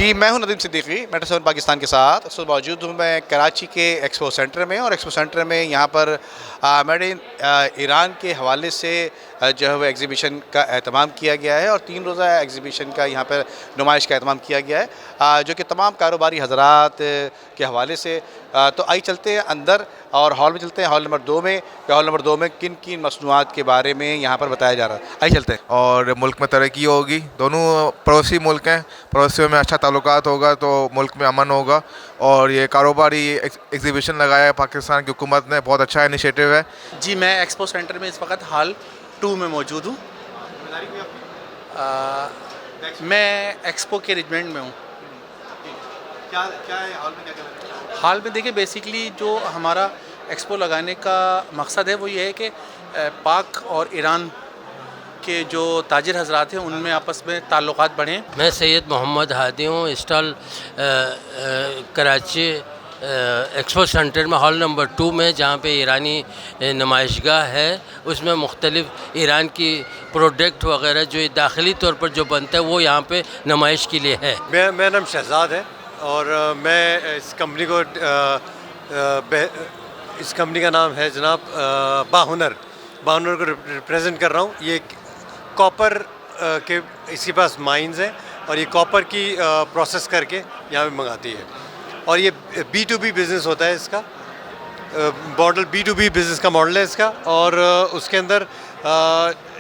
जी, मैं हूं नदीम सिद्दीकी, मेट्रो 7 पाकिस्तान के साथ। इस वक्त मौजूद हूं मैं कराची के एक्सपो सेंटर में, और एक्सपो सेंटर में यहाँ पर मेड इन ईरान के हवाले से जो है वो एग्ज़िबिशन का एहतमाम किया गया है, और 3 रोज़ा एग्ज़िबिशन का यहाँ पर नुमाइश का एहतमाम किया गया है, जो कि तमाम कारोबारी हज़रात के हवाले से। तो आइए चलते हैं अंदर और हॉल में चलते हैं, हॉल नंबर 2 में। हॉल नंबर 2 में किन किन मसनूआत के बारे में यहाँ पर बताया जा रहा है, आइए चलते हैं। और मुल्क में तरक्की होगी। दोनों पड़ोसी मुल्क हैं, पड़ोसियों में अच्छा ताल्लुकात होगा तो मुल्क में अमन होगा। और ये कारोबारी एग्जीबिशन लगाया है पाकिस्तान की हुकूमत ने, बहुत अच्छा इनिशिएटिव है। जी, मैं एक्सपो सेंटर में इस वक्त हॉल 2 में मौजूद हूँ। मैं एक्सपो के अरेंजमेंट में हूँ। क्या क्या है हॉल में, क्या कर रहे हैं? हाल में देखिए, बेसिकली जो हमारा एक्सपो लगाने का मकसद है वो ये है कि पाक और ईरान के जो ताजिर हजरात हैं उनमें आपस में ताल्लुकात बढ़ें। मैं सैयद मोहम्मद हादी हूँ, स्टॉल कराची एक्सपो सेंटर में हॉल नंबर 2 में, जहाँ पे ईरानी नुमाइशगाह है। उसमें मुख्तलिफ़ ईरान की प्रोडक्ट वगैरह जो दाखिली तौर पर जो बनता है वो यहाँ पे नुमाइश के लिए है। मेरा नाम शहजाद है और मैं इस कंपनी को इस कंपनी का नाम है जनाब बाहुनर को रिप्रेजेंट कर रहा हूँ। ये कॉपर के इसके पास माइंस हैं और ये कॉपर की प्रोसेस करके यहाँ पे मंगाती है। और ये B2B बिज़नेस होता है इसका मॉडल, B2B बिज़नेस का मॉडल है इसका। और उसके अंदर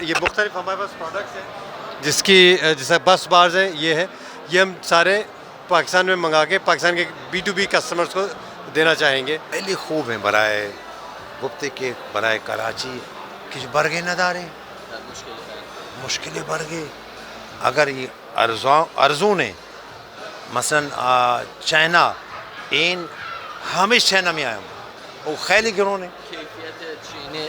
ये मुख्तलिफ हमारे पास प्रोडक्ट्स हैं जिसकी जैसे बस बार्स हैं, ये हम सारे पाकिस्तान में मंगा के पाकिस्तान के B2B कस्टमर्स को देना चाहेंगे। पहले खूब हैं बराए गुप्ते के बराए कराची किस बरगे नदारे मुश्किलें बढ़ गए। अगर ये अर्जों ने मसलन चाइना इन हमेश चाइना में आया वो खैली गिरोह ने कैफियत चीनी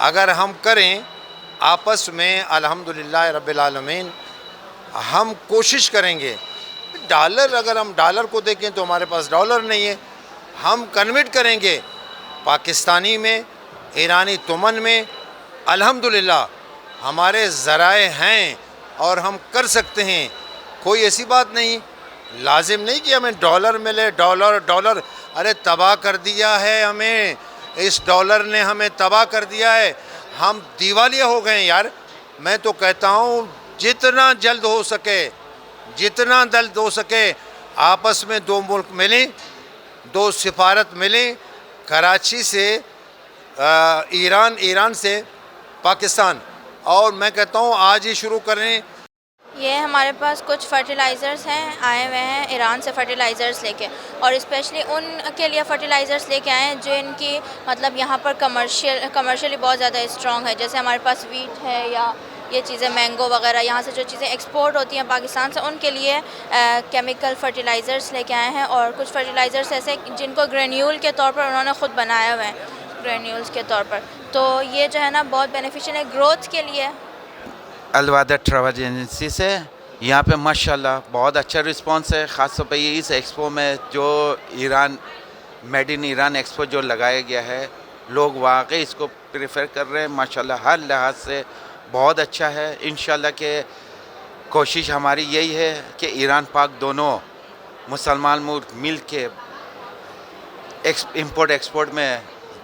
अगर हम करें आपस में अल्हम्दुलिल्लाह रब्बिल आलमीन हम कोशिश करेंगे। डॉलर, अगर हम डॉलर को देखें तो हमारे पास डॉलर नहीं है, हम कन्वर्ट करेंगे पाकिस्तानी में, ईरानी तुमन में। अल्हम्दुलिल्लाह हमारे ज़राए हैं और हम कर सकते हैं। कोई ऐसी बात नहीं, लाजिम नहीं कि हमें डॉलर मिले। डॉलर अरे तबाह कर दिया है हमें, इस डॉलर ने हमें तबाह कर दिया है। हम दिवालिया हो गए यार। मैं तो कहता हूँ जितना जल्द हो सके आपस में 2 मुल्क मिलें, 2 सिफारत मिलें, कराची से ईरान से पाकिस्तान। और मैं कहता हूँ आज ही शुरू करें। ये हमारे पास कुछ फर्टिलाइज़र्स हैं, आए हुए हैं ईरान से फर्टिलाइज़र्स लेके, और स्पेशली उनके लिए फ़र्टिलाइज़र्स लेके आए हैं जो इनकी मतलब यहाँ पर कमर्शियली बहुत ज़्यादा स्ट्रॉन्ग है। जैसे हमारे पास वीट है या ये चीज़ें मैंगो वगैरह, यहाँ से जो चीज़ें एक्सपोर्ट होती हैं पाकिस्तान से, उनके लिए केमिकल फ़र्टिलाइज़र्स लेके आए हैं। और कुछ फ़र्टिलाइज़र्स ऐसे जिनको ग्रेन्यूल के तौर पर उन्होंने ख़ुद बनाया हुआ है, ग्रेन्यूल्स के तौर पर। तो ये जो है ना बहुत बेनिफिशियल है ग्रोथ के लिए। अलवादा ट्रैवल एजेंसी से यहाँ पे माशाल्लाह बहुत अच्छा रिस्पांस है। ख़ास तौर पे ये इस एक्सपो में जो Iran made in Iran expo जो लगाया गया है, लोग वाकई इसको प्रेफर कर रहे हैं माशाल्लाह। हर लिहाज से बहुत अच्छा है। इंशाल्लाह के कोशिश हमारी यही है कि ईरान पाक दोनों मुसलमान मुल्क मिल के इम्पोर्ट एक्सपोर्ट में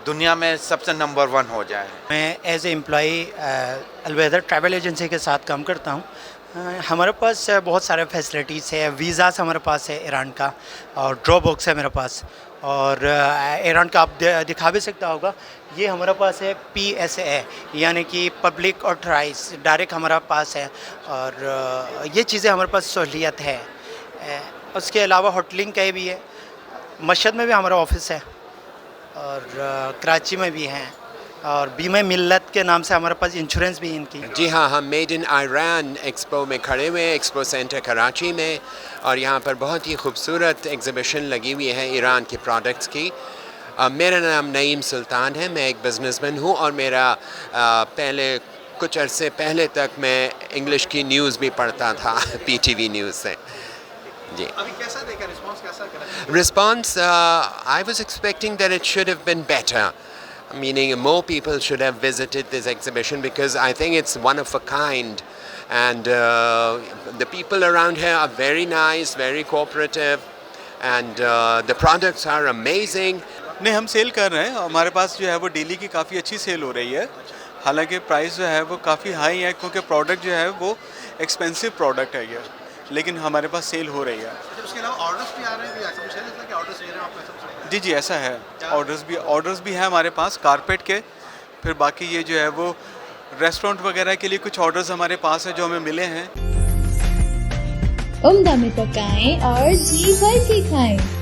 दुनिया में सबसे नंबर 1 हो जाए। मैं as a employee all weather travel agency के साथ काम करता हूँ। हमारे पास बहुत सारे फैसिलिटीज़ है, वीज़ास हमारे पास है ईरान का, और ड्रॉप बॉक्स है मेरे पास। और ईरान का आप दिखा भी सकता होगा, ये हमारे पास है PSA यानी कि पब्लिक ऑथराइज डायरेक्ट हमारा पास है। और ये चीज़ें हमारे पास सहूलियत है। उसके अलावा होटलिंग का भी है, मशहद में भी हमारा ऑफिस है और कराची में भी हैं, और बीमा मिल्लत के नाम से हमारे पास इंश्योरेंस भी इनकी। जी हाँ, हम मेड इन ईरान एक्सपो में खड़े हुए हैं, एक्सपो सेंटर कराची में। और यहाँ पर बहुत ही खूबसूरत एग्ज़िबिशन लगी हुई है ईरान के प्रोडक्ट्स की। मेरा नाम नईम सुल्तान है, मैं एक बिज़नेसमैन हूँ और मेरा पहले कुछ अरसे पहले तक मैं इंग्लिश की न्यूज़ भी पढ़ता था PTV न्यूज़ से जी। अभी कैसा देखा रिस्पांस कैसा करा? Response, I was expecting that it should have been better, meaning more people should have visited this exhibition because I think it's one of a kind, and the people around here are very nice, very cooperative, and the products are amazing. नहीं, हम cell कर रहे हैं, हमारे पास जो है वो daily की काफ़ी अच्छी सेल हो रही है। हालांकि प्राइस जो है वो काफ़ी हाई है क्योंकि प्रोडक्ट जो है वो एक्सपेंसिव प्रोडक्ट है ये, लेकिन हमारे पास सेल हो रही है। उसके अलावा ऑर्डर्स भी आ रहे हैं, ऐसा कुछ है जैसा कि ऑर्डर्स ले रहे हैं आप ऐसा? जी जी, ऐसा है, ऑर्डर्स भी हैं हमारे पास कारपेट के। फिर बाकी ये जो है वो रेस्टोरेंट वगैरह के लिए कुछ ऑर्डर्स हमारे पास है जो हमें मिले हैं। उम्दा में पकाएं और जी भर के खाएं।